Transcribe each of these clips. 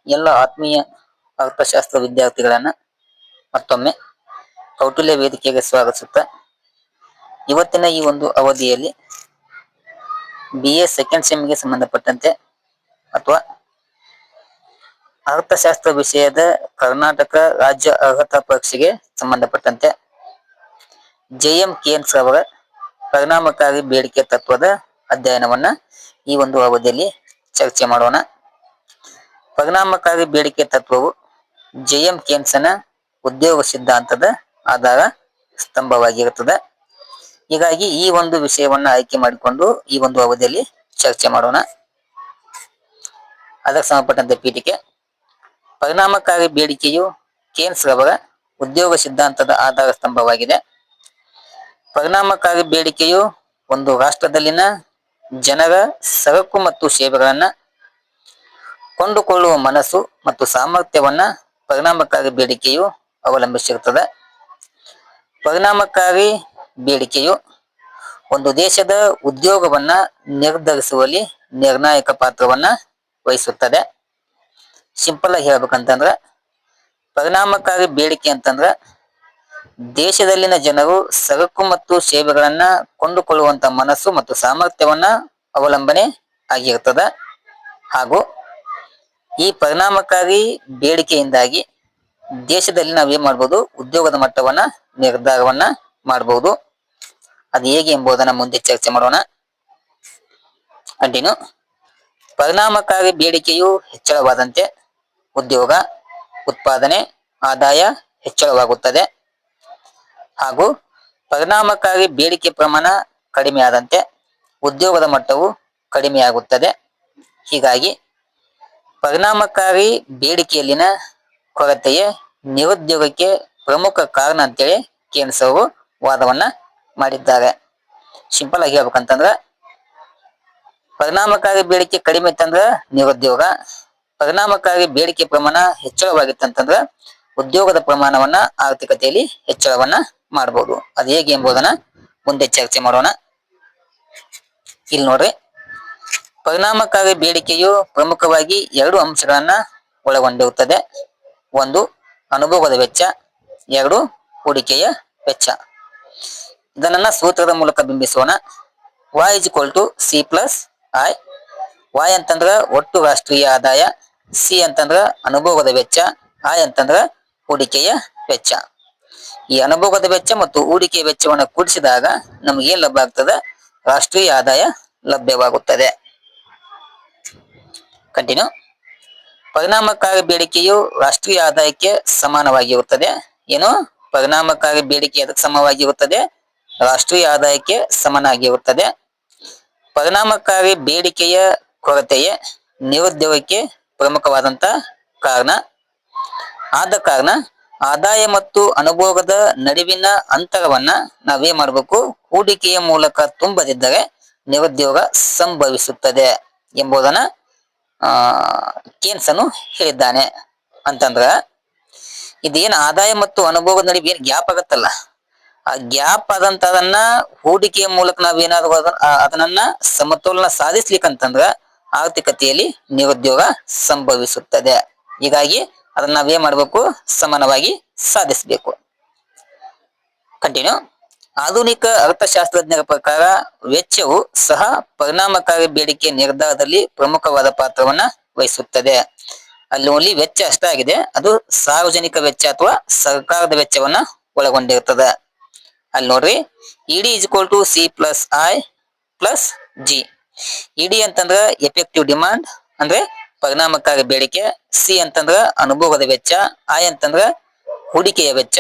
ಎಲ್ಲ ಆತ್ಮೀಯ ಅರ್ಥಶಾಸ್ತ್ರ ವಿದ್ಯಾರ್ಥಿಗಳನ್ನ ಮತ್ತೊಮ್ಮೆ ಕೌಟಿಲ್ಯ ವೇದಿಕೆಗೆ ಸ್ವಾಗತಿಸುತ್ತಾ ಇವತ್ತಿನ ಈ ಒಂದು ಅವಧಿಯಲ್ಲಿ BA ಸೆಕೆಂಡ್ ಸೆಮ್ಗೆ ಸಂಬಂಧಪಟ್ಟಂತೆ ಅಥವಾ ಅರ್ಥಶಾಸ್ತ್ರ ವಿಷಯದ ಕರ್ನಾಟಕ ರಾಜ್ಯ ಅರ್ಹತಾ ಪರೀಕ್ಷೆಗೆ ಸಂಬಂಧಪಟ್ಟಂತೆ JM ಕೇನ್ಸ್ ಅವರ ಪರಿಣಾಮಕಾರಿ ಬೇಡಿಕೆ ತತ್ವದ ಅಧ್ಯಯನವನ್ನ ಈ ಒಂದು ಅವಧಿಯಲ್ಲಿ ಚರ್ಚೆ ಮಾಡೋಣ. ಪರಿಣಾಮಕಾರಿ ಬೇಡಿಕೆ ತತ್ವವು JM ಕೇನ್ಸನ ಉದ್ಯೋಗ ಸಿದ್ಧಾಂತದ ಆಧಾರ ಸ್ತಂಭವಾಗಿರುತ್ತದೆ. ಹೀಗಾಗಿ ಈ ಒಂದು ವಿಷಯವನ್ನ ಆಯ್ಕೆ ಮಾಡಿಕೊಂಡು ಈ ಒಂದು ಅವಧಿಯಲ್ಲಿ ಚರ್ಚೆ ಮಾಡೋಣ. ಅದಕ್ಕೆ ಸಂಬಂಧಪಟ್ಟಂತೆ ಪೀಠಿಕೆ. ಪರಿಣಾಮಕಾರಿ ಬೇಡಿಕೆಯು ಕೇನ್ಸ್ ರವರ ಉದ್ಯೋಗ ಸಿದ್ಧಾಂತದ ಆಧಾರ ಸ್ತಂಭವಾಗಿದೆ. ಪರಿಣಾಮಕಾರಿ ಬೇಡಿಕೆಯು ಒಂದು ರಾಷ್ಟ್ರದಲ್ಲಿನ ಜನರ ಸರಕು ಮತ್ತು ಸೇವೆಗಳನ್ನ ಕೊಂಡುಕೊಳ್ಳುವ ಮನಸ್ಸು ಮತ್ತು ಸಾಮರ್ಥ್ಯವನ್ನ ಪರಿಣಾಮಕಾರಿ ಬೇಡಿಕೆಯು ಅವಲಂಬಿಸಿರುತ್ತದೆ. ಪರಿಣಾಮಕಾರಿ ಬೇಡಿಕೆಯು ಒಂದು ದೇಶದ ಉದ್ಯೋಗವನ್ನ ನಿರ್ಧರಿಸುವಲ್ಲಿ ನಿರ್ಣಾಯಕ ಪಾತ್ರವನ್ನ ವಹಿಸುತ್ತದೆ. ಸಿಂಪಲ್ ಆಗಿ ಹೇಳ್ಬೇಕಂತಂದ್ರ ಪರಿಣಾಮಕಾರಿ ಬೇಡಿಕೆ ಅಂತಂದ್ರ ದೇಶದಲ್ಲಿನ ಜನರು ಸರಕು ಮತ್ತು ಸೇವೆಗಳನ್ನ ಕೊಂಡುಕೊಳ್ಳುವಂತ ಮನಸ್ಸು ಮತ್ತು ಸಾಮರ್ಥ್ಯವನ್ನ ಅವಲಂಬನೆ ಆಗಿರ್ತದ. ಹಾಗೂ ಈ ಪರಿಣಾಮಕಾರಿ ಬೇಡಿಕೆಯಿಂದಾಗಿ ದೇಶದಲ್ಲಿ ನಾವೇನ್ ಮಾಡ್ಬೋದು, ಉದ್ಯೋಗದ ಮಟ್ಟವನ್ನ ನಿರ್ಧಾರವನ್ನ ಮಾಡಬಹುದು. ಅದು ಹೇಗೆ ಎಂಬುದನ್ನ ಮುಂದೆ ಚರ್ಚೆ ಮಾಡೋಣ. ಕಂಟಿನ್ಯೂ. ಪರಿಣಾಮಕಾರಿ ಬೇಡಿಕೆಯು ಹೆಚ್ಚಳವಾದಂತೆ ಉದ್ಯೋಗ, ಉತ್ಪಾದನೆ, ಆದಾಯ ಹೆಚ್ಚಳವಾಗುತ್ತದೆ. ಹಾಗೂ ಪರಿಣಾಮಕಾರಿ ಬೇಡಿಕೆ ಪ್ರಮಾಣ ಕಡಿಮೆ ಆದಂತೆ ಉದ್ಯೋಗದ ಮಟ್ಟವು ಕಡಿಮೆಯಾಗುತ್ತದೆ. ಹೀಗಾಗಿ ಪರಿಣಾಮಕಾರಿ ಬೇಡಿಕೆಯಲ್ಲಿನ ಕೊರತೆಯೇ ನಿರುದ್ಯೋಗಕ್ಕೆ ಪ್ರಮುಖ ಕಾರಣ ಅಂತೇಳಿ ಕೇನ್ಸ್ ಅವರು ವಾದವನ್ನ ಮಾಡಿದ್ದಾರೆ. ಸಿಂಪಲ್ ಆಗಿ ಹೇಳ್ಬೇಕಂತಂದ್ರ ಪರಿಣಾಮಕಾರಿ ಬೇಡಿಕೆ ಕಡಿಮೆ ಇತ್ತಂದ್ರ ನಿರುದ್ಯೋಗ, ಪರಿಣಾಮಕಾರಿ ಬೇಡಿಕೆ ಪ್ರಮಾಣ ಹೆಚ್ಚಳವಾಗಿತ್ತಂತಂದ್ರ ಉದ್ಯೋಗದ ಪ್ರಮಾಣವನ್ನ ಆರ್ಥಿಕತೆಯಲ್ಲಿ ಹೆಚ್ಚಳವನ್ನ ಮಾಡಬಹುದು. ಅದು ಹೇಗೆ ಎಂಬುದನ್ನ ಮುಂದೆ ಚರ್ಚೆ ಮಾಡೋಣ. ಇಲ್ಲಿ ನೋಡ್ರಿ, ಪರಿಣಾಮಕಾರಿ ಬೇಡಿಕೆಯು ಪ್ರಮುಖವಾಗಿ ಎರಡು ಅಂಶಗಳನ್ನ ಒಳಗೊಂಡಿರುತ್ತದೆ. ಒಂದು ಅನುಭವದ ವೆಚ್ಚ, ಎರಡು ಹೂಡಿಕೆಯ ವೆಚ್ಚ. ಇದನ್ನ ಸೂತ್ರದ ಮೂಲಕ ಬಿಂಬಿಸೋಣ. Y = C + I. Y ಅಂತಂದ್ರ ಒಟ್ಟು ರಾಷ್ಟ್ರೀಯ ಆದಾಯ, C ಅಂತಂದ್ರ ಅನುಭವದ ವೆಚ್ಚ, I ಅಂತಂದ್ರ ಹೂಡಿಕೆಯ ವೆಚ್ಚ. ಈ ಅನುಭವದ ವೆಚ್ಚ ಮತ್ತು ಹೂಡಿಕೆಯ ವೆಚ್ಚವನ್ನು ಕೂಡಿಸಿದಾಗ ನಮ್ಗೆ ಏನ್ ಲಭ್ಯ ಆಗ್ತದೆ? ರಾಷ್ಟ್ರೀಯ ಆದಾಯ ಲಭ್ಯವಾಗುತ್ತದೆ. ಕಂಟಿನ್ಯೂ. ಪರಿಣಾಮಕಾರಿ ಬೇಡಿಕೆಯು ರಾಷ್ಟ್ರೀಯ ಆದಾಯಕ್ಕೆ ಸಮಾನವಾಗಿರುತ್ತದೆ. ಏನು? ಪರಿಣಾಮಕಾರಿ ಬೇಡಿಕೆ ಅದಕ್ಕೆ ಸಮವಾಗಿರುತ್ತದೆ? ರಾಷ್ಟ್ರೀಯ ಆದಾಯಕ್ಕೆ ಸಮನಾಗಿರುತ್ತದೆ. ಪರಿಣಾಮಕಾರಿ ಬೇಡಿಕೆಯ ಕೊರತೆಯೇ ನಿರುದ್ಯೋಗಕ್ಕೆ ಪ್ರಮುಖವಾದಂತ ಕಾರಣ. ಆದ ಕಾರಣ ಆದಾಯ ಮತ್ತು ಅನುಭವದ ನಡುವಿನ ಅಂತರವನ್ನ ನಾವೇನ್ ಮಾಡ್ಬೇಕು? ಹೂಡಿಕೆಯ ಮೂಲಕ ತುಂಬದಿದ್ದರೆ ನಿರುದ್ಯೋಗ ಸಂಭವಿಸುತ್ತದೆ ಎಂಬುದನ್ನ ಕೇನ್ಸ್ ಅನ್ನು ಹೇಳಿದ್ದಾನೆ. ಅಂತಂದ್ರ ಇದೇನು ಆದಾಯ ಮತ್ತು ಅನುಭವದ ನಡುವೆ ಏನ್ ಗ್ಯಾಪ್ ಆಗತ್ತಲ್ಲ, ಆ ಗ್ಯಾಪ್ ಆದಂತದನ್ನ ಹೂಡಿಕೆಯ ಮೂಲಕ ನಾವೇನಾದ್ರು ಅದನ್ನ ಸಮತೋಲನ ಸಾಧಿಸ್ಲಿಕ್ಕಂತಂದ್ರ ಆರ್ಥಿಕತೆಯಲ್ಲಿ ನಿರುದ್ಯೋಗ ಸಂಭವಿಸುತ್ತದೆ. ಹೀಗಾಗಿ ಅದನ್ನ ನಾವೇನ್ ಮಾಡ್ಬೇಕು? ಸಮಾನವಾಗಿ ಸಾಧಿಸಬೇಕು. ಕಂಟಿನ್ಯೂ. ಆಧುನಿಕ ಅರ್ಥಶಾಸ್ತ್ರಜ್ಞರ ಪ್ರಕಾರ ವೆಚ್ಚವು ಸಹ ಪರಿಣಾಮಕಾರಿ ಬೇಡಿಕೆ ನಿರ್ಧಾರದಲ್ಲಿ ಪ್ರಮುಖವಾದ ಪಾತ್ರವನ್ನ ವಹಿಸುತ್ತದೆ. ಅಲ್ಲಿ ಓನ್ಲಿ ವೆಚ್ಚ ಅಷ್ಟೇ ಆಗಿದೆ, ಅದು ಸಾರ್ವಜನಿಕ ವೆಚ್ಚ ಅಥವಾ ಸರ್ಕಾರದ ವೆಚ್ಚವನ್ನ ಒಳಗೊಂಡಿರ್ತದೆ. ಅಲ್ಲಿ ನೋಡ್ರಿ, ED = C + I + G. ED ಅಂತಂದ್ರ ಎಫೆಕ್ಟಿವ್ ಡಿಮಾಂಡ್ ಅಂದ್ರೆ ಪರಿಣಾಮಕಾರಿ ಬೇಡಿಕೆ, C ಅಂತಂದ್ರ ಅನುಭವದ ವೆಚ್ಚ, I ಅಂತಂದ್ರ ಹೂಡಿಕೆಯ ವೆಚ್ಚ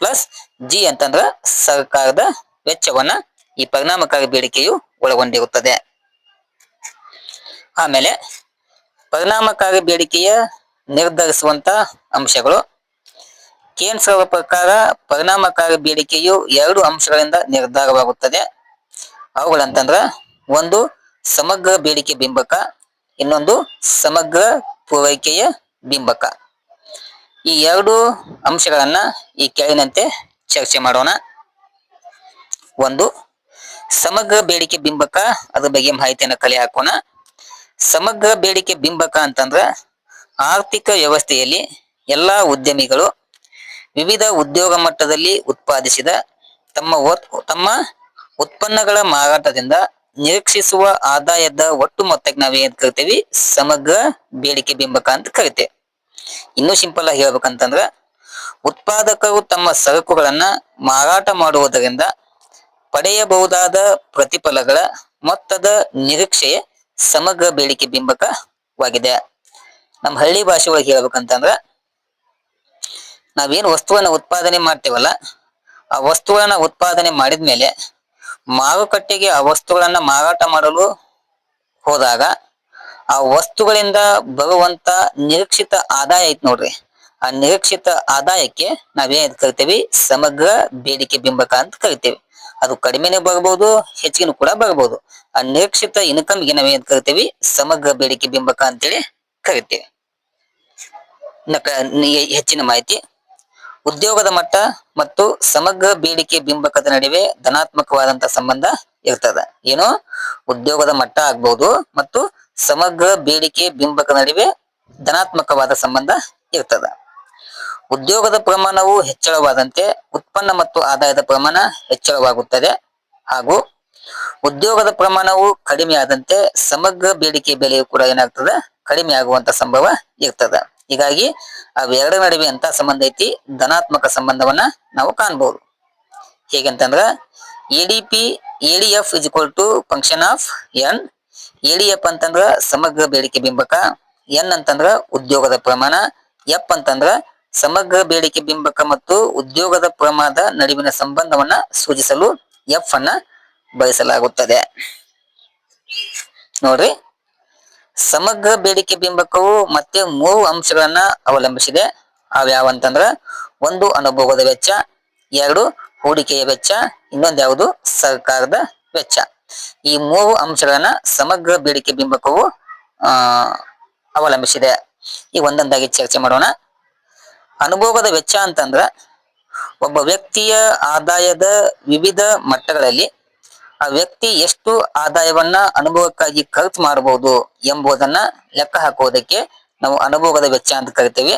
ಪ್ಲಸ್ G ಅಂತಂದ್ರ ಸರ್ಕಾರದ ವೆಚ್ಚವನ್ನ ಈ ಪರಿಣಾಮಕಾರಿ ಬೇಡಿಕೆಯು ಒಳಗೊಂಡಿರುತ್ತದೆ. ಆಮೇಲೆ ಪರಿಣಾಮಕಾರಿ ಬೇಡಿಕೆಯ ನಿರ್ಧರಿಸುವಂತ ಅಂಶಗಳು. ಕೇನ್ಸ್ ಅವರ ಪ್ರಕಾರ ಪರಿಣಾಮಕಾರಿ ಬೇಡಿಕೆಯು ಎರಡು ಅಂಶಗಳಿಂದ ನಿರ್ಧಾರವಾಗುತ್ತದೆ. ಅವುಗಳಂತಂದ್ರ ಒಂದು ಸಮಗ್ರ ಬೇಡಿಕೆ ಬಿಂಬಕ, ಇನ್ನೊಂದು ಸಮಗ್ರ ಪೂರೈಕೆಯ ಬಿಂಬಕ. ಈ ಎರಡು ಅಂಶಗಳನ್ನ ಈ ಕೆಳಗಿನಂತೆ ಚರ್ಚೆ ಮಾಡೋಣ. ಒಂದು ಸಮಗ್ರ ಬೇಡಿಕೆ ಬಿಂಬಕ, ಅದ್ರ ಬಗ್ಗೆ ಮಾಹಿತಿಯನ್ನು ಕಲೆ ಹಾಕೋಣ. ಸಮಗ್ರ ಬೇಡಿಕೆ ಬಿಂಬಕ ಅಂತಂದ್ರ ಆರ್ಥಿಕ ವ್ಯವಸ್ಥೆಯಲ್ಲಿ ಎಲ್ಲಾ ಉದ್ಯಮಿಗಳು ವಿವಿಧ ಉದ್ಯೋಗ ಮಟ್ಟದಲ್ಲಿ ಉತ್ಪಾದಿಸಿದ ತಮ್ಮ ಉತ್ಪನ್ನಗಳ ಮಾರಾಟದಿಂದ ನಿರೀಕ್ಷಿಸುವ ಆದಾಯದ ಒಟ್ಟು ಮೊತ್ತಕ್ಕೆ ನಾವೇನ್ ಕರಿತೀವಿ, ಸಮಗ್ರ ಬೇಡಿಕೆ ಬಿಂಬಕ ಅಂತ ಕರಿತೇವೆ. ಇನ್ನೂ ಸಿಂಪಲ್ ಆಗಿ ಹೇಳ್ಬೇಕಂತಂದ್ರ ಉತ್ಪಾದಕರು ತಮ್ಮ ಸರಕುಗಳನ್ನ ಮಾರಾಟ ಮಾಡುವುದರಿಂದ ಪಡೆಯಬಹುದಾದ ಪ್ರತಿಫಲಗಳ ಮೊತ್ತದ ನಿರೀಕ್ಷೆಯೇ ಸಮಗ್ರ ಬೇಡಿಕೆ ಬಿಂಬಕವಾಗಿದೆ. ನಮ್ಮ ಹಳ್ಳಿ ಭಾಷೆ ಒಳಗೆ ಹೇಳ್ಬೇಕಂತಂದ್ರ ನಾವೇನು ವಸ್ತುವನ್ನ ಉತ್ಪಾದನೆ ಮಾಡ್ತೇವಲ್ಲ, ಆ ವಸ್ತುಗಳನ್ನ ಉತ್ಪಾದನೆ ಮಾಡಿದ್ಮೇಲೆ ಮಾರುಕಟ್ಟೆಗೆ ಆ ವಸ್ತುಗಳನ್ನ ಮಾರಾಟ ಮಾಡಲು ಹೋದಾಗ ಆ ವಸ್ತುಗಳಿಂದ ಬರುವಂತ ನಿರೀಕ್ಷಿತ ಆದಾಯ ಐತ್ ನೋಡ್ರಿ, ಆ ನಿರೀಕ್ಷಿತ ಆದಾಯಕ್ಕೆ ನಾವೇನ್ ಕರಿತೇವಿ, ಸಮಗ್ರ ಬೇಡಿಕೆ ಬಿಂಬಕ ಅಂತ ಕರಿತೇವಿ. ಅದು ಕಡಿಮೆನೆ ಬರ್ಬೋದು, ಹೆಚ್ಚಿಗೆ ಕೂಡ ಬರ್ಬೋದು. ಆ ನಿರೀಕ್ಷಿತ ಇನ್ಕಮ್ಗೆ ನಾವೇನ್ ಕರಿತೇವಿ, ಸಮಗ್ರ ಬೇಡಿಕೆ ಬಿಂಬಕ ಅಂತೇಳಿ ಕರಿತೇವೆ. ಹೆಚ್ಚಿನ ಮಾಹಿತಿ, ಉದ್ಯೋಗದ ಮಟ್ಟ ಮತ್ತು ಸಮಗ್ರ ಬೇಡಿಕೆ ಬಿಂಬಕದ ನಡುವೆ ಧನಾತ್ಮಕವಾದಂತಹ ಸಂಬಂಧ ಇರ್ತದ. ಏನು, ಉದ್ಯೋಗದ ಮಟ್ಟ ಆಗ್ಬಹುದು ಮತ್ತು ಸಮಗ್ರ ಬೇಡಿಕೆ ಬಿಂಬಕದ ನಡುವೆ ಧನಾತ್ಮಕವಾದ ಸಂಬಂಧ ಇರ್ತದ. ಉದ್ಯೋಗದ ಪ್ರಮಾಣವು ಹೆಚ್ಚಳವಾದಂತೆ ಉತ್ಪನ್ನ ಮತ್ತು ಆದಾಯದ ಪ್ರಮಾಣ ಹೆಚ್ಚಳವಾಗುತ್ತದೆ, ಹಾಗೂ ಉದ್ಯೋಗದ ಪ್ರಮಾಣವು ಕಡಿಮೆ ಆದಂತೆ ಸಮಗ್ರ ಬೇಡಿಕೆ ಬೆಲೆಯು ಕೂಡ ಏನಾಗ್ತದೆ, ಕಡಿಮೆ ಆಗುವಂತ ಸಂಭವ ಇರ್ತದ. ಹೀಗಾಗಿ ಅವೆರಡರ ನಡುವೆ ಅಂತ ಸಂಬಂಧ ಐತಿ, ಧನಾತ್ಮಕ ಸಂಬಂಧವನ್ನ ನಾವು ಕಾಣಬಹುದು. ಹೇಗಂತಂದ್ರ ADF = function of N. ADF ಅಂತಂದ್ರ ಸಮಗ್ರ ಬೇಡಿಕೆ ಬಿಂಬಕ, ಎನ್ ಅಂತಂದ್ರ ಉದ್ಯೋಗದ ಪ್ರಮಾಣ, ಎಫ್ ಅಂತಂದ್ರ ಸಮಗ್ರ ಬೇಡಿಕೆ ಬಿಂಬಕ ಮತ್ತು ಉದ್ಯೋಗದ ಪ್ರಮಾಣದ ನಡುವಿನ ಸಂಬಂಧವನ್ನ ಸೂಚಿಸಲು ಎಫ್ ಅನ್ನ ಬಳಸಲಾಗುತ್ತದೆ. ನೋಡ್ರಿ, ಸಮಗ್ರ ಬೇಡಿಕೆ ಬಿಂಬಕವು ಮತ್ತೆ 3 ಅಂಶಗಳನ್ನ ಅವಲಂಬಿಸಿದೆ. ಅವ್ಯಾವಂತಂದ್ರ 1 ಅನುಭೋಗದ ವೆಚ್ಚ, 2 ಹೂಡಿಕೆಯ ವೆಚ್ಚ, ಇನ್ನೊಂದು ಯಾವುದು ಸರ್ಕಾರದ ವೆಚ್ಚ. ಈ 3 ಅಂಶಗಳನ್ನ ಸಮಗ್ರ ಬೇಡಿಕೆ ಬಿಂಬಕವು ಅವಲಂಬಿಸಿದೆ. ಈ ಒಂದೊಂದಾಗಿ ಚರ್ಚೆ ಮಾಡೋಣ. ಅನುಭೋಗದ ವೆಚ್ಚ ಅಂತಂದ್ರ ಒಬ್ಬ ವ್ಯಕ್ತಿಯ ಆದಾಯದ ವಿವಿಧ ಮಟ್ಟಗಳಲ್ಲಿ ಆ ವ್ಯಕ್ತಿ ಎಷ್ಟು ಆದಾಯವನ್ನ ಅನುಭವಕ್ಕಾಗಿ ಖರ್ಚು ಮಾಡಬಹುದು ಎಂಬುದನ್ನ ಲೆಕ್ಕ ಹಾಕುವುದಕ್ಕೆ ನಾವು ಅನುಭೋಗದ ವೆಚ್ಚ ಅಂತ ಕರಿತೇವೆ.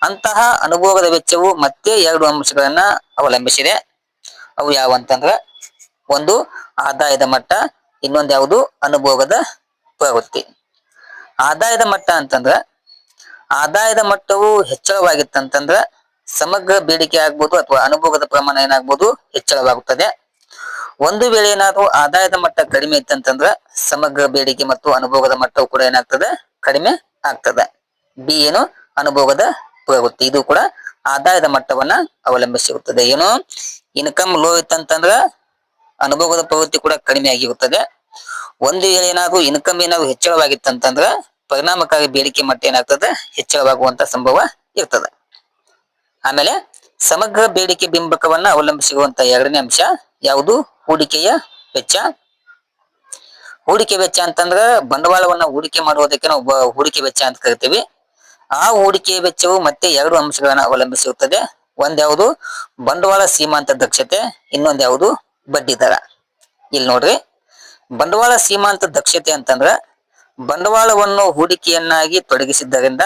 ಅಂತಹ ಅನುಭೋಗದ ವೆಚ್ಚವು ಮತ್ತೆ 2 ಅಂಶಗಳನ್ನ ಅವಲಂಬಿಸಿದೆ. ಅವು ಯಾವಂತಂದ್ರ 1 ಆದಾಯದ ಮಟ್ಟ, ಇನ್ನೊಂದು ಯಾವುದು ಅನುಭೋಗದ ಪ್ರವೃತ್ತಿ. ಆದಾಯದ ಮಟ್ಟ ಅಂತಂದ್ರ ಆದಾಯದ ಮಟ್ಟವು ಹೆಚ್ಚಳವಾಗಿತ್ತಂತಂದ್ರ ಸಮಗ್ರ ಬೇಡಿಕೆ ಆಗ್ಬೋದು ಅಥವಾ ಅನುಭೋಗದ ಪ್ರಮಾಣ ಏನಾಗ್ಬೋದು, ಹೆಚ್ಚಳವಾಗುತ್ತದೆ. ಒಂದು ವೇಳೆ ಏನಾದ್ರು ಆದಾಯದ ಮಟ್ಟ ಕಡಿಮೆ ಇತ್ತಂತಂದ್ರ ಸಮಗ್ರ ಬೇಡಿಕೆ ಮತ್ತು ಅನುಭೋಗದ ಮಟ್ಟವು ಕೂಡ ಏನಾಗ್ತದೆ, ಕಡಿಮೆ ಆಗ್ತದೆ. ಬಿ ಏನು, ಅನುಭೋಗದ ಪ್ರವೃತ್ತಿ. ಇದು ಕೂಡ ಆದಾಯದ ಮಟ್ಟವನ್ನ ಅವಲಂಬಿಸಿರುತ್ತದೆ. ಏನು, ಇನ್ಕಮ್ ಲೋ ಇತ್ತಂತಂದ್ರ ಅನುಭೋಗದ ಪ್ರವೃತ್ತಿ ಕೂಡ ಕಡಿಮೆ ಆಗಿರುತ್ತದೆ. ಒಂದು ವೇಳೆ ಏನಾದ್ರು ಇನ್ಕಮ್ ಏನಾದ್ರು ಹೆಚ್ಚಳವಾಗಿತ್ತಂತಂದ್ರ ಪರಿಣಾಮಕಾರಿ ಬೇಡಿಕೆ ಮಟ್ಟ ಏನಾಗ್ತದೆ, ಹೆಚ್ಚಳವಾಗುವಂತ ಸಂಭವ ಇರ್ತದೆ. ಆಮೇಲೆ ಸಮಗ್ರ ಬೇಡಿಕೆ ಬಿಂಬಕವನ್ನ ಅವಲಂಬಿಸಿರುವಂತ 2ನೇ ಅಂಶ ಯಾವುದು, ಹೂಡಿಕೆಯ ವೆಚ್ಚ. ಹೂಡಿಕೆ ವೆಚ್ಚ ಅಂತಂದ್ರ ಬಂಡವಾಳವನ್ನ ಹೂಡಿಕೆ ಮಾಡುವುದಕ್ಕೆ ನಾವು ಹೂಡಿಕೆ ವೆಚ್ಚ ಅಂತ ಕರಿತೀವಿ. ಆ ಹೂಡಿಕೆ ವೆಚ್ಚವು ಮತ್ತೆ 2 ಅಂಶಗಳನ್ನ ಅವಲಂಬಿಸಿರುತ್ತದೆ. ಒಂದ್ ಯಾವುದು, ಬಂಡವಾಳ ಸೀಮಾಂತ ದಕ್ಷತೆ, ಇನ್ನೊಂದು ಯಾವುದು, ಬಡ್ಡಿ ದರ. ಇಲ್ಲಿ ನೋಡ್ರಿ, ಬಂಡವಾಳ ಸೀಮಾಂತ ದಕ್ಷತೆ ಅಂತಂದ್ರ ಬಂಡವಾಳವನ್ನು ಹೂಡಿಕೆಯನ್ನಾಗಿ ತೊಡಗಿಸಿದ್ದರಿಂದ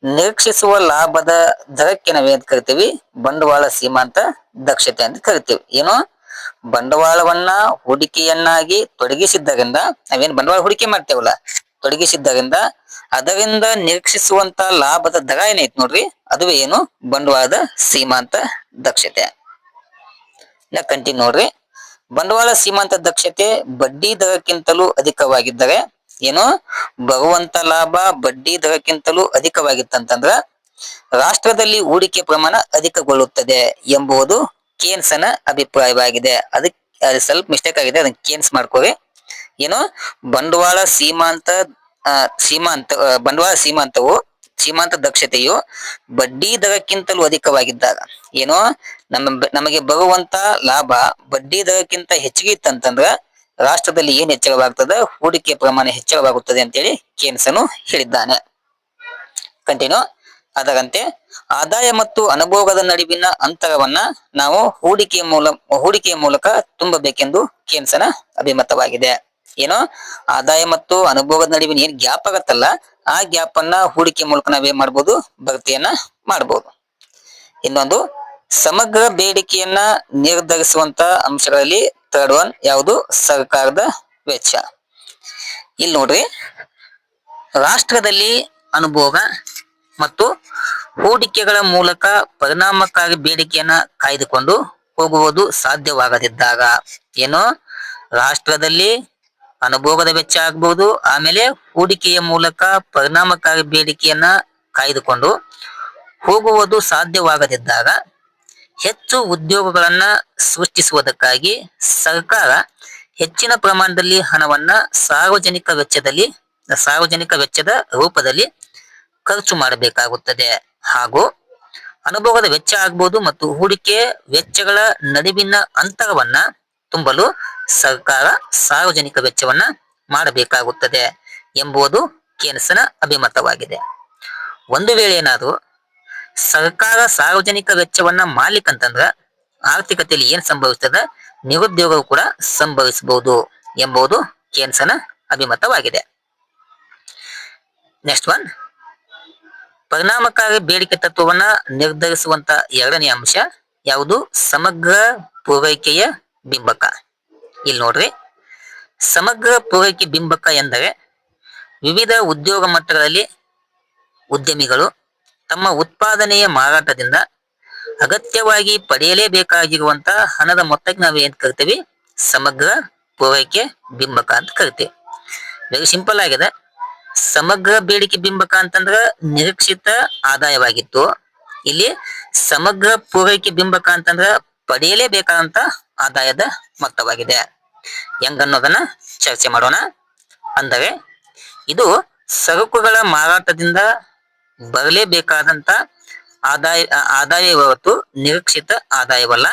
ನಿರೀಕ್ಷಿಸುವ ಲಾಭದ ದರಕ್ಕೆ ನಾವೇನ್ ಕರಿತೀವಿ, ಬಂಡವಾಳ ಸೀಮಾಂತ ದಕ್ಷತೆ ಅಂತ ಕರಿತೀವಿ. ಏನು, ಬಂಡವಾಳವನ್ನ ಹೂಡಿಕೆಯನ್ನಾಗಿ ತೊಡಗಿಸಿದ್ದರಿಂದ ನಾವೇನ್ ಬಂಡವಾಳ ಹೂಡಿಕೆ ಮಾಡ್ತೇವಲ್ಲ, ತೊಡಗಿಸಿದ್ದರಿಂದ ಅದರಿಂದ ನಿರೀಕ್ಷಿಸುವಂತ ಲಾಭದ ದರ ಏನೈತಿ ನೋಡ್ರಿ, ಅದುವೇ ಏನು, ಬಂಡವಾಳದ ಸೀಮಾಂತ ದಕ್ಷತೆ. ಕಂಟಿನ್ಯೂ ನೋಡ್ರಿ, ಬಂಡವಾಳ ಸೀಮಾಂತ ದಕ್ಷತೆ ಬಡ್ಡಿ ದರಕ್ಕಿಂತಲೂ ಅಧಿಕವಾಗಿದ್ದರೆ, ಏನು, ಬರುವಂತ ಲಾಭ ಬಡ್ಡಿ ದರಕ್ಕಿಂತಲೂ ಅಧಿಕವಾಗಿತ್ತಂತಂದ್ರ ರಾಷ್ಟ್ರದಲ್ಲಿ ಹೂಡಿಕೆ ಪ್ರಮಾಣ ಅಧಿಕಗೊಳ್ಳುತ್ತದೆ ಎಂಬುದು ಕೇನ್ಸನ ಅಭಿಪ್ರಾಯವಾಗಿದೆ. ಅದಕ್ಕೆ ಸ್ವಲ್ಪ ಮಿಸ್ಟೇಕ್ ಆಗಿದೆ, ಅದನ್ನ ಕೇನ್ಸ್ ಮಾಡ್ಕೋರಿ. ಏನು, ಬಂಡವಾಳ ಸೀಮಾಂತ ದಕ್ಷತೆಯು ಬಡ್ಡಿ ದರಕ್ಕಿಂತಲೂ ಅಧಿಕವಾಗಿದ್ದಾಗ, ಏನೋ ನಮಗೆ ಬರುವಂತ ಲಾಭ ಬಡ್ಡಿ ದರಕ್ಕಿಂತ ಹೆಚ್ಚಿಗೆ ಇತ್ತಂತಂದ್ರ ರಾಷ್ಟ್ರದಲ್ಲಿ ಏನ್ ಹೆಚ್ಚಳವಾಗ್ತದೆ, ಹೂಡಿಕೆ ಪ್ರಮಾಣ ಹೆಚ್ಚಳವಾಗುತ್ತದೆ ಅಂತೇಳಿ ಕೇನ್ಸನು ಹೇಳಿದ್ದಾನೆ. ಕಂಟಿನ್ಯೂ. ಅದರಂತೆ ಆದಾಯ ಮತ್ತು ಅನುಭೋಗದ ನಡುವಿನ ಅಂತರವನ್ನ ನಾವು ಹೂಡಿಕೆಯ ಮೂಲಕ ತುಂಬಬೇಕೆಂದು ಕೇನ್ಸನ ಅಭಿಮತವಾಗಿದೆ. ಏನೋ ಆದಾಯ ಮತ್ತು ಅನುಭವದ ನಡುವಿನ ಏನ್ ಗ್ಯಾಪ್ ಆಗತ್ತಲ್ಲ, ಆ ಗ್ಯಾಪ್ ಅನ್ನ ಹೂಡಿಕೆ ಮೂಲಕ ನಾವೇನ್ ಮಾಡ್ಬೋದು, ಭರ್ತಿಯನ್ನ ಮಾಡ್ಬೋದು. ಇನ್ನೊಂದು ಸಮಗ್ರ ಬೇಡಿಕೆಯನ್ನ ನಿರ್ಧರಿಸುವಂತ ಅಂಶಗಳಲ್ಲಿ ಥರ್ಡ್ ಒನ್ ಯಾವುದು, ಸರ್ಕಾರದ ವೆಚ್ಚ. ಇಲ್ಲಿ ನೋಡ್ರಿ, ರಾಷ್ಟ್ರದಲ್ಲಿ ಅನುಭೋಗ ಮತ್ತು ಹೂಡಿಕೆಗಳ ಮೂಲಕ ಪರಿಣಾಮಕಾರಿ ಬೇಡಿಕೆಯನ್ನ ಕಾಯ್ದುಕೊಂಡು ಹೋಗುವುದು ಸಾಧ್ಯವಾಗದಿದ್ದಾಗ, ಏನು ರಾಷ್ಟ್ರದಲ್ಲಿ ಅನುಭೋಗದ ವೆಚ್ಚ ಆಗ್ಬಹುದು, ಆಮೇಲೆ ಹೂಡಿಕೆಯ ಮೂಲಕ ಪರಿಣಾಮಕಾರಿ ಬೇಡಿಕೆಯನ್ನ ಕಾಯ್ದುಕೊಂಡು ಹೋಗುವುದು ಸಾಧ್ಯವಾಗದಿದ್ದಾಗ ಹೆಚ್ಚು ಉದ್ಯೋಗಗಳನ್ನ ಸೃಷ್ಟಿಸುವುದಕ್ಕಾಗಿ ಸರ್ಕಾರ ಹೆಚ್ಚಿನ ಪ್ರಮಾಣದಲ್ಲಿ ಹಣವನ್ನ ಸಾರ್ವಜನಿಕ ವೆಚ್ಚದ ರೂಪದಲ್ಲಿ ಖರ್ಚು ಮಾಡಬೇಕಾಗುತ್ತದೆ. ಹಾಗೂ ಅನುಭವದ ವೆಚ್ಚ ಆಗ್ಬಹುದು ಮತ್ತು ಹೂಡಿಕೆ ವೆಚ್ಚಗಳ ನಡುವಿನ ಅಂತರವನ್ನ ತುಂಬಲು ಸರ್ಕಾರ ಸಾರ್ವಜನಿಕ ವೆಚ್ಚವನ್ನ ಮಾಡಬೇಕಾಗುತ್ತದೆ ಎಂಬುದು ಕೇನ್ಸನ ಅಭಿಮತವಾಗಿದೆ. ಒಂದು ವೇಳೆ ಏನಾದ್ರು ಸರ್ಕಾರ ಸಾರ್ವಜನಿಕ ವೆಚ್ಚವನ್ನ ಮಾಡ್ಲಿಕ್ಕಂತಂದ್ರ ಆರ್ಥಿಕತೆಯಲ್ಲಿ ಏನ್ ಸಂಭವಿಸ್ತದ, ನಿರುದ್ಯೋಗವು ಕೂಡ ಸಂಭವಿಸಬಹುದು ಎಂಬುದು ಕೇನ್ಸನ ಅಭಿಮತವಾಗಿದೆ. ನೆಕ್ಸ್ಟ್ ಒನ್, ಪರಿಣಾಮಕಾರಿ ಬೇಡಿಕೆ ತತ್ವವನ್ನ ನಿರ್ಧರಿಸುವಂತ ಎರಡನೇ ಅಂಶ ಯಾವುದು, ಸಮಗ್ರ ಪೂರೈಕೆಯ ಬಿಂಬಕ. ಇಲ್ಲಿ ನೋಡ್ರಿ, ಸಮಗ್ರ ಪೂರೈಕೆ ಬಿಂಬಕ ಎಂದರೆ ವಿವಿಧ ಉದ್ಯೋಗ ಮಟ್ಟಗಳಲ್ಲಿ ಉದ್ಯಮಿಗಳು ತಮ್ಮ ಉತ್ಪಾದನೆಯ ಮಾರಾಟದಿಂದ ಅಗತ್ಯವಾಗಿ ಪಡೆಯಲೇಬೇಕಾಗಿರುವಂತಹ ಹಣದ ಮೊತ್ತಕ್ಕೆ ನಾವು ಏನ್ ಕರಿತೀವಿ, ಸಮಗ್ರ ಪೂರೈಕೆ ಬಿಂಬಕ ಅಂತ ಕರಿತೀವಿ. ವೆರಿ ಸಿಂಪಲ್ ಆಗಿದೆ. ಸಮಗ್ರ ಬೇಡಿಕೆ ಬಿಂಬಕ ಅಂತಂದ್ರ ನಿರೀಕ್ಷಿತ ಆದಾಯವಾಗಿತ್ತು. ಇಲ್ಲಿ ಸಮಗ್ರ ಪೂರೈಕೆ ಬಿಂಬಕ ಅಂತಂದ್ರ ಪಡೆಯಲೇಬೇಕಾದಂತ ಆದಾಯದ ಮೊತ್ತವಾಗಿದೆ. ಹೆಂಗನ್ನೋದನ್ನ ಚರ್ಚೆ ಮಾಡೋಣ. ಅಂದರೆ ಇದು ಸರಕುಗಳ ಮಾರಾಟದಿಂದ ಬರಲೇಬೇಕಾದಂತ ಆದಾಯ ಹೊರತು ನಿರೀಕ್ಷಿತ ಆದಾಯವಲ್ಲ.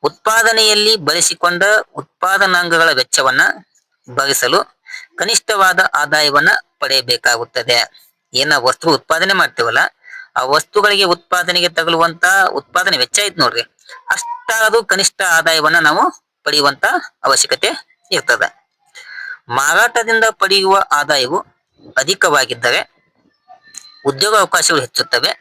ಉತ್ಪಾದನೆಯಲ್ಲಿ ಬಳಸಿಕೊಂಡ ಉತ್ಪಾದನಾಂಗಗಳ ವೆಚ್ಚವನ್ನ ಭರಿಸಲು ಕನಿಷ್ಠವಾದ ಆದಾಯವನ್ನ ಪಡೆಯಬೇಕಾಗುತ್ತದೆ. ಏನ ವಸ್ತು ಉತ್ಪಾದನೆ ಮಾಡ್ತೀವಲ್ಲ, ಆ ವಸ್ತುಗಳಿಗೆ ಉತ್ಪಾದನೆಗೆ ತಗಲುವಂತ ಉತ್ಪಾದನೆ ವೆಚ್ಚ ಐತ್ ನೋಡ್ರಿ, ಅಷ್ಟಾದರೂ ಕನಿಷ್ಠ ಆದಾಯವನ್ನ ನಾವು ಪಡೆಯುವಂತ ಅವಶ್ಯಕತೆ ಇರ್ತದೆ. ಮಾರಾಟದಿಂದ ಪಡೆಯುವ ಆದಾಯವು ಅಧಿಕವಾಗಿದ್ದರೆ ಉದ್ಯೋಗ ಅವಕಾಶಗಳು ಹೆಚ್ಚುತ್ತವೆ.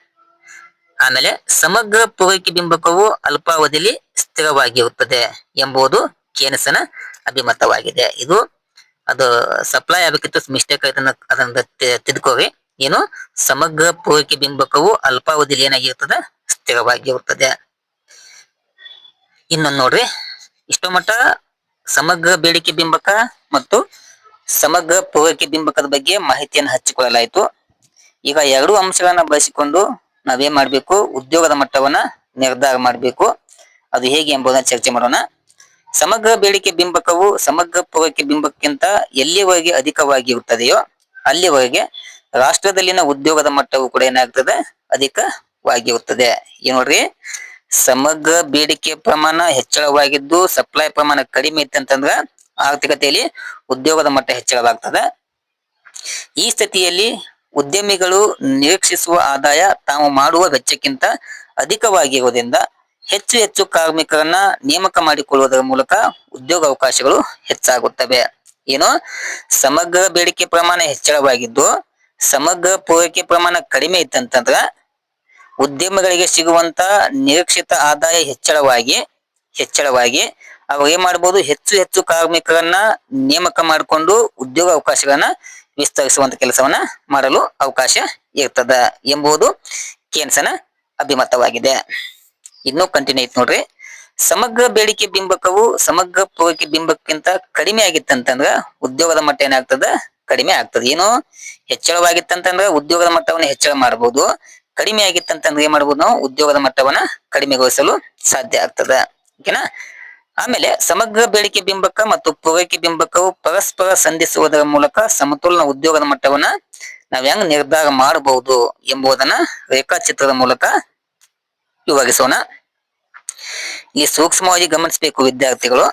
ಆಮೇಲೆ ಸಮಗ್ರ ಪೂರೈಕೆ ಬಿಂಬಕವು ಅಲ್ಪಾವಧಿಯಲ್ಲಿ ಸ್ಥಿರವಾಗಿರುತ್ತದೆ ಎಂಬುದು ಕೇನ್ಸನ ಅಭಿಮತವಾಗಿದೆ. ಅದು ಸಪ್ಲೈ ಆಗಬೇಕಿತ್ತು, ಮಿಸ್ಟೇಕ್ ಆಯ್ತು, ಅದನ್ನ ತಿದ್ಕೋರಿ. ಏನು, ಸಮಗ್ರ ಪೂರೈಕೆ ಬಿಂಬಕವು ಅಲ್ಪಾವಧಿಯಲ್ಲಿ ಏನಾಗಿರ್ತದೆ, ಸ್ಥಿರವಾಗಿರುತ್ತದೆ. ಇನ್ನೊಂದು ನೋಡ್ರಿ, ಇಷ್ಟೋ ಮಟ್ಟ ಸಮಗ್ರ ಬೇಡಿಕೆ ಬಿಂಬಕ ಮತ್ತು ಸಮಗ್ರ ಪೂರೈಕೆ ಬಿಂಬಕದ ಬಗ್ಗೆ ಮಾಹಿತಿಯನ್ನು ಹಂಚಿಕೊಳ್ಳಲಾಯಿತು. ಈಗ ಎರಡು ಅಂಶಗಳನ್ನ ಬಳಸಿಕೊಂಡು ನಾವೇನ್ ಮಾಡ್ಬೇಕು, ಉದ್ಯೋಗದ ಮಟ್ಟವನ್ನ ನಿರ್ಧಾರ ಮಾಡಬೇಕು. ಅದು ಹೇಗೆ ಎಂಬುದನ್ನ ಚರ್ಚೆ ಮಾಡೋಣ. ಸಮಗ್ರ ಬೇಡಿಕೆ ಬಿಂಬಕವು ಸಮಗ್ರ ಪೂರೈಕೆ ಬಿಂಬಕ್ಕಿಂತ ಎಲ್ಲಿವರೆಗೆ ಅಧಿಕವಾಗಿರುತ್ತದೆಯೋ ಅಲ್ಲಿವರೆಗೆ ರಾಷ್ಟ್ರದಲ್ಲಿನ ಉದ್ಯೋಗದ ಮಟ್ಟವು ಕೂಡ ಏನಾಗ್ತದೆ, ಅಧಿಕವಾಗಿರುತ್ತದೆ. ಏನ್ ನೋಡ್ರಿ, ಸಮಗ್ರ ಬೇಡಿಕೆ ಪ್ರಮಾಣ ಹೆಚ್ಚಳವಾಗಿದ್ದು ಸಪ್ಲೈ ಪ್ರಮಾಣ ಕಡಿಮೆ ಇತ್ತಂತಂದ್ರ ಆರ್ಥಿಕತೆಯಲ್ಲಿ ಉದ್ಯೋಗದ ಮಟ್ಟ ಹೆಚ್ಚಳವಾಗ್ತದೆ. ಈ ಸ್ಥಿತಿಯಲ್ಲಿ ಉದ್ಯಮಿಗಳು ನಿರೀಕ್ಷಿಸುವ ಆದಾಯ ತಾವು ಮಾಡುವ ವೆಚ್ಚಕ್ಕಿಂತ ಅಧಿಕವಾಗಿರುವುದರಿಂದ ಹೆಚ್ಚು ಹೆಚ್ಚು ಕಾರ್ಮಿಕರನ್ನ ನೇಮಕ ಮಾಡಿಕೊಳ್ಳುವುದರ ಮೂಲಕ ಉದ್ಯೋಗ ಅವಕಾಶಗಳು ಹೆಚ್ಚಾಗುತ್ತವೆ. ಏನು, ಸಮಗ್ರ ಬೇಡಿಕೆ ಪ್ರಮಾಣ ಹೆಚ್ಚಳವಾಗಿದ್ದು ಸಮಗ್ರ ಪೂರೈಕೆ ಪ್ರಮಾಣ ಕಡಿಮೆ ಇತ್ತಂತಂದ್ರ ಉದ್ಯಮಿಗಳಿಗೆ ಸಿಗುವಂತ ನಿರೀಕ್ಷಿತ ಆದಾಯ ಹೆಚ್ಚಳವಾಗಿ ಅವ್ರು ಏನ್ ಮಾಡ್ಬೋದು, ಹೆಚ್ಚು ಹೆಚ್ಚು ಕಾರ್ಮಿಕರನ್ನ ನೇಮಕ ಮಾಡಿಕೊಂಡು ಉದ್ಯೋಗ ಅವಕಾಶಗಳನ್ನ ವಿಸ್ತರಿಸುವಂತ ಕೆಲಸವನ್ನ ಮಾಡಲು ಅವಕಾಶ ಇರ್ತದ ಎಂಬುದು ಕೇನ್ಸನ ಅಭಿಮತವಾಗಿದೆ. ಇನ್ನು ಕಂಟಿನ್ಯೂ ಐತ್ ನೋಡ್ರಿ. ಸಮಗ್ರ ಬೇಡಿಕೆ ಬಿಂಬಕವು ಸಮಗ್ರ ಪೂರೈಕೆ ಬಿಂಬಕ್ಕಿಂತ ಕಡಿಮೆ ಆಗಿತ್ತಂತಂದ್ರ ಉದ್ಯೋಗದ ಮಟ್ಟ ಏನಾಗ್ತದ, ಕಡಿಮೆ ಆಗ್ತದೆ. ಏನು, ಹೆಚ್ಚಳವಾಗಿತ್ತಂತಂದ್ರ ಉದ್ಯೋಗದ ಮಟ್ಟವನ್ನ ಹೆಚ್ಚಳ ಮಾಡಬಹುದು, ಕಡಿಮೆ ಆಗಿತ್ತಂತಂದ್ರೆ ಏನ್ ಮಾಡ್ಬೋದು, ನಾವು ಉದ್ಯೋಗದ ಮಟ್ಟವನ್ನ ಕಡಿಮೆಗೊಳಿಸಲು ಸಾಧ್ಯ ಆಗ್ತದ. ಓಕೆನಾ. ಆಮೇಲೆ ಸಮಗ್ರ ಬೇಡಿಕೆ ಬಿಂಬಕ ಮತ್ತು ಪೂರೈಕೆ ಬಿಂಬಕವು ಪರಸ್ಪರ ಸಂಧಿಸುವುದರ ಮೂಲಕ ಸಮತೋಲನ ಉದ್ಯೋಗದ ಮಟ್ಟವನ್ನ ನಾವ್ ಹೆಂಗ್ ನಿರ್ಧಾರ ಮಾಡಬಹುದು ಎಂಬುದನ್ನ ರೇಖಾಚಿತ್ರದ ಮೂಲಕ ವಿವರಿಸೋಣ. ಈ ಸೂಕ್ಷ್ಮವಾಗಿ ಗಮನಿಸಬೇಕು ವಿದ್ಯಾರ್ಥಿಗಳು.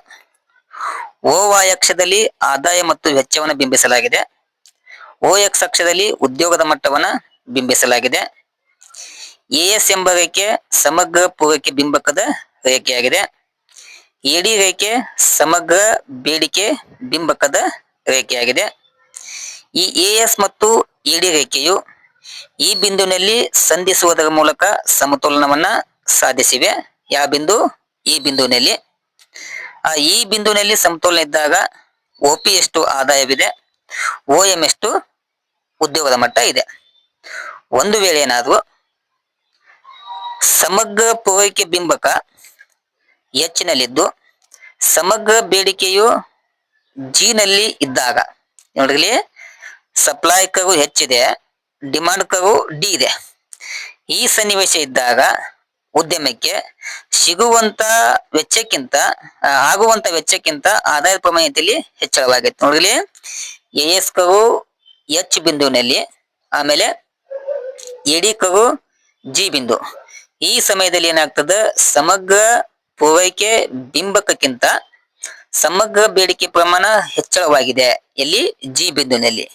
OY ಅಕ್ಷದಲ್ಲಿ ಆದಾಯ ಮತ್ತು ವೆಚ್ಚವನ್ನು ಬಿಂಬಿಸಲಾಗಿದೆ. OX ಅಕ್ಷದಲ್ಲಿ ಉದ್ಯೋಗದ ಮಟ್ಟವನ್ನ ಬಿಂಬಿಸಲಾಗಿದೆ. AS ಎಂಬ ರೇಖೆ ಸಮಗ್ರ ಪೂರೈಕೆ ಬಿಂಬಕದ ರೇಖೆಯಾಗಿದೆ. ಎಡಿ ರೇಖೆ ಸಮಗ್ರ ಬೇಡಿಕೆ ಬಿಂಬಕದ ರೇಖೆಯಾಗಿದೆ. ಈ ಎಎಸ್ ಮತ್ತು ಎಡಿ ರೇಖೆಯು ಈ ಬಿಂದುವಿನಲ್ಲಿ ಸಂಧಿಸುವುದರ ಮೂಲಕ ಸಮತೋಲನವನ್ನ ಸಾಧಿಸಿವೆ. ಯಾವ ಬಿಂದು? ಈ ಬಿಂದುವಿನಲ್ಲಿ. ಈ ಬಿಂದುವಿನಲ್ಲಿ ಸಮತೋಲನ ಇದ್ದಾಗ OP ಎಷ್ಟು ಆದಾಯವಿದೆ, OM ಎಷ್ಟು ಉದ್ಯೋಗದ ಮಟ್ಟ ಇದೆ. ಒಂದು ವೇಳೆ ಏನಾದ್ರು ಸಮಗ್ರ ಪೂರೈಕೆ ಬಿಂಬಕ H ನಲ್ಲಿದ್ದು ಸಮಗ್ರ ಬೇಡಿಕೆಯು G ನಲ್ಲಿ ಇದ್ದಾಗ, ನೋಡ್ರಿ ಸಪ್ಲೈ ಕರ್ವ್ ಹೆಚ್ಚಿದೆ, ಡಿಮಾಂಡ್ ಕರ್ವ್ D ಇದೆ. ಈ ಸನ್ನಿವೇಶ ಇದ್ದಾಗ ಉದ್ಯಮಕ್ಕೆ ಸಿಗುವಂತ ವೆಚ್ಚಕ್ಕಿಂತ ಆಗುವಂತ ವೆಚ್ಚಕ್ಕಿಂತ ಆದಾಯದ ಪ್ರಮಾಣದಲ್ಲಿ ಹೆಚ್ಚಳವಾಗೈತೆ. ನೋಡ್ರಿ ಎಎಸ್ ಕರ್ವ್ H ಬಿಂದುವಿನಲ್ಲಿ, ಆಮೇಲೆ ಎಡಿ ಕರ್ವ್ G ಬಿಂದು. ಈ ಸಮಯದಲ್ಲಿ ಏನಾಗ್ತದೆ, ಸಮಗ್ರ ಪೂರೈಕೆ ಬಿಂಬಕಕ್ಕಿಂತ ಸಮಗ್ರ ಬೇಡಿಕೆ ಪ್ರಮಾಣ ಹೆಚ್ಚಳವಾಗಿದೆ. ಎಲ್ಲಿ? G ಬಿಂದುವಿನಲ್ಲಿ.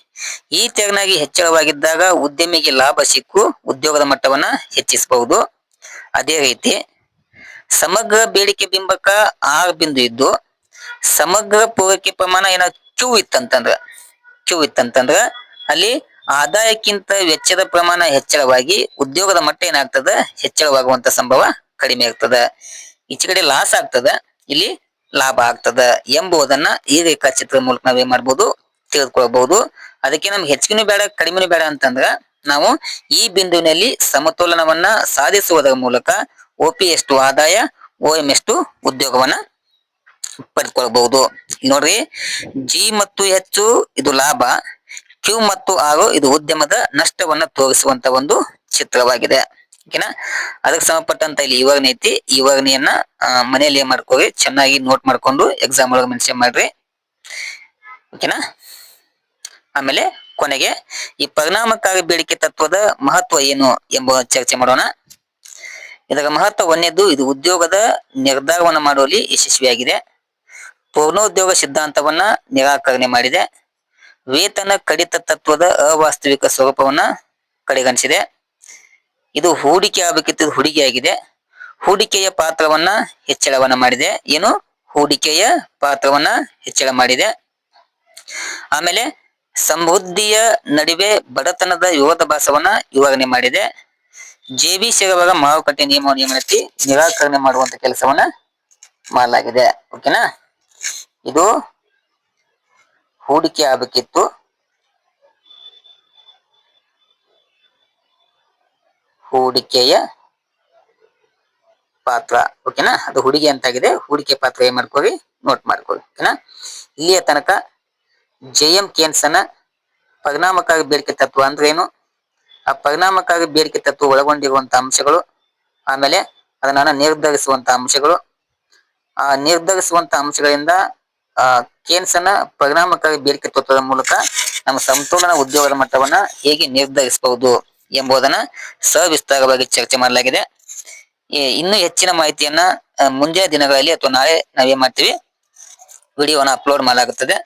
ಈ ತೆರನಾಗಿ ಹೆಚ್ಚಳವಾಗಿದ್ದಾಗ ಉದ್ಯಮಿಗೆ ಲಾಭ ಸಿಕ್ಕು ಉದ್ಯೋಗದ ಮಟ್ಟವನ್ನ ಹೆಚ್ಚಿಸಬಹುದು. ಅದೇ ರೀತಿ ಸಮಗ್ರ ಬೇಡಿಕೆ ಬಿಂಬಕ R ಬಿಂದು ಇದ್ದು ಸಮಗ್ರ ಪೂರೈಕೆ ಪ್ರಮಾಣ ಏನ Q ಇತ್ತಂತಂದ್ರ ಅಲ್ಲಿ ಆದಾಯಕ್ಕಿಂತ ವೆಚ್ಚದ ಪ್ರಮಾಣ ಹೆಚ್ಚಳವಾಗಿ ಉದ್ಯೋಗದ ಮಟ್ಟ ಏನಾಗ್ತದ, ಹೆಚ್ಚಳವಾಗುವಂತ ಸಂಭವ ಕಡಿಮೆ ಆಗ್ತದ. ಈಚೆ ಕಡೆ ಲಾಸ್ ಆಗ್ತದ, ಇಲ್ಲಿ ಲಾಭ ಆಗ್ತದ ಎಂಬುದನ್ನ ಈ ರೇಖಾಚಿತ್ರದ ಮೂಲಕ ನಾವೇನ್ ಮಾಡ್ಬೋದು, ತಿಳಿದುಕೊಳ್ಬಹುದು. ಅದಕ್ಕೆ ನಮ್ಗೆ ಹೆಚ್ಚಿಗೆನೂ ಬೇಡ ಕಡಿಮೆನೂ ಬೇಡ ಅಂತಂದ್ರ ನಾವು ಈ ಬಿಂದುವಿನಲ್ಲಿ ಸಮತೋಲನವನ್ನ ಸಾಧಿಸುವುದರ ಮೂಲಕ OP ಎಷ್ಟು ಆದಾಯ, OM ಎಷ್ಟು ಉದ್ಯೋಗವನ್ನ ಪಡ್ಕೊಳ್ಬಹುದು. ನೋಡ್ರಿ, G ಮತ್ತು H ಇದು ಲಾಭ, Q ಮತ್ತು R ಇದು ಉದ್ಯಮದ ನಷ್ಟವನ್ನ ತೋರಿಸುವಂತ ಒಂದು ಚಿತ್ರವಾಗಿದೆ. ಓಕೆನಾ? ಅದಕ್ಕೆ ಸಂಬಂಧಪಟ್ಟಂತ ಇಲ್ಲಿ ವಿವರಣೆ ಐತಿ. ಈ ವಿವರಣೆಯನ್ನ ಮನೆಯಲ್ಲಿ ಏನ್ ಮಾಡ್ಕೋರಿ, ಚೆನ್ನಾಗಿ ನೋಟ್ ಮಾಡ್ಕೊಂಡು ಎಕ್ಸಾಮ್ ಒಳಗೆ ಮೆನ್ಷನ್ ಮಾಡ್ರಿ. ಓಕೆನಾ? ಆಮೇಲೆ ಕೊನೆಗೆ ಈ ಪರಿಣಾಮಕಾರಿ ಬೇಡಿಕೆ ತತ್ವದ ಮಹತ್ವ ಏನು ಎಂಬ ಚರ್ಚೆ ಮಾಡೋಣ. ಇದರ ಮಹತ್ವ ಒಂದೇದ್ದು, ಇದು ಉದ್ಯೋಗದ ನಿರ್ಧಾರವನ್ನು ಮಾಡುವಲ್ಲಿ ಯಶಸ್ವಿಯಾಗಿದೆ. ಪೂರ್ಣೋದ್ಯೋಗ ಸಿದ್ಧಾಂತವನ್ನ ನಿರಾಕರಣೆ ಮಾಡಿದೆ. ವೇತನ ಕಡಿತ ತತ್ವದ ಅವಾಸ್ತವಿಕ ಸ್ವರೂಪವನ್ನ ಕಡೆಗಣಿಸಿದೆ. ಇದು ಹೂಡಿಕೆ ಆಗಬೇಕಿತ್ತು, ಹೂಡಿಕೆಯಾಗಿದೆ. ಹೂಡಿಕೆಯ ಪಾತ್ರವನ್ನ ಹೆಚ್ಚಳವನ್ನ ಮಾಡಿದೆ. ಏನು? ಹೂಡಿಕೆಯ ಪಾತ್ರವನ್ನ ಹೆಚ್ಚಳ ಮಾಡಿದೆ. ಆಮೇಲೆ ಸಮೃದ್ಧಿಯ ನಡುವೆ ಬಡತನದ ವಿರೋಧಾಭಾಸವನ್ನ ವಿವರಣೆ ಮಾಡಿದೆ. JB ಶೇರವರ ಮಾರುಕಟ್ಟೆ ನಿಯಮವನ್ನು ನಿರಾಕರಣೆ ಮಾಡುವಂತ ಕೆಲಸವನ್ನ ಮಾಡಲಾಗಿದೆ. ಓಕೆನಾ? ಇದು ಹೂಡಿಕೆ ಆಗಬೇಕಿತ್ತು, ಹೂಡಿಕೆಯ ಪಾತ್ರ. ಓಕೆನಾ? ಅದು ಹೂಡಿಕೆ ಅಂತಾಗಿದೆ. ಹೂಡಿಕೆ ಪಾತ್ರ ಏನ್ ಮಾಡ್ಕೊಳ್ಳಿ, ನೋಟ್ ಮಾಡ್ಕೊಳ್ಳಿ. ಓಕೆನಾ? ಇಲ್ಲಿಯ ತನಕ JM ಕೇನ್ಸನ ಪರಿಣಾಮಕಾರಿ ಬೇಡಿಕೆ ತತ್ವ ಅಂದ್ರೆ ಏನು, ಆ ಪರಿಣಾಮಕಾರಿ ಬೇಡಿಕೆ ತತ್ವ ಒಳಗೊಂಡಿರುವಂತಹ ಅಂಶಗಳು, ಆಮೇಲೆ ಅದನ್ನ ನಿರ್ಧರಿಸುವಂತ ಅಂಶಗಳು, ಆ ನಿರ್ಧರಿಸುವಂತ ಅಂಶಗಳಿಂದ ಕೇನ್ಸನ ಪರಿಣಾಮಕಾರಿ ಬೇಡಿಕೆ ತತ್ವದ ಮೂಲಕ ನಮ್ಮ ಸಮತೋಲನ ಉದ್ಯೋಗದ ಮಟ್ಟವನ್ನ ಹೇಗೆ ನಿರ್ಧರಿಸಬಹುದು ಎಂಬುದನ್ನ ಸವಿಸ್ತಾರವಾಗಿ ಚರ್ಚೆ ಮಾಡಲಾಗಿದೆ. ಇನ್ನೂ ಹೆಚ್ಚಿನ ಮಾಹಿತಿಯನ್ನ ಮುಂದಿನ ದಿನಗಳಲ್ಲಿ ಅಥವಾ ನಾಳೆ ನಾವೇನ್ ಮಾಡ್ತೀವಿ, ವಿಡಿಯೋನ ಅಪ್ಲೋಡ್ ಮಾಡಲಾಗುತ್ತದೆ.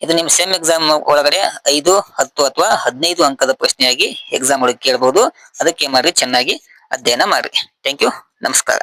ಇದು ನಿಮ್ ಸೆಮ್ ಎಕ್ಸಾಮ್ ಒಳಗಡೆ 5, 10 ಅಥವಾ 15 ಅಂಕದ ಪ್ರಶ್ನೆಯಾಗಿ ಎಕ್ಸಾಮ್ ಒಳಗೆ ಕೇಳಬಹುದು. ಅದಕ್ಕೆ ಮಾಡ್ರಿ, ಚೆನ್ನಾಗಿ ಅಧ್ಯಯನ ಮಾಡ್ರಿ. Thank you. ನಮಸ್ಕಾರ.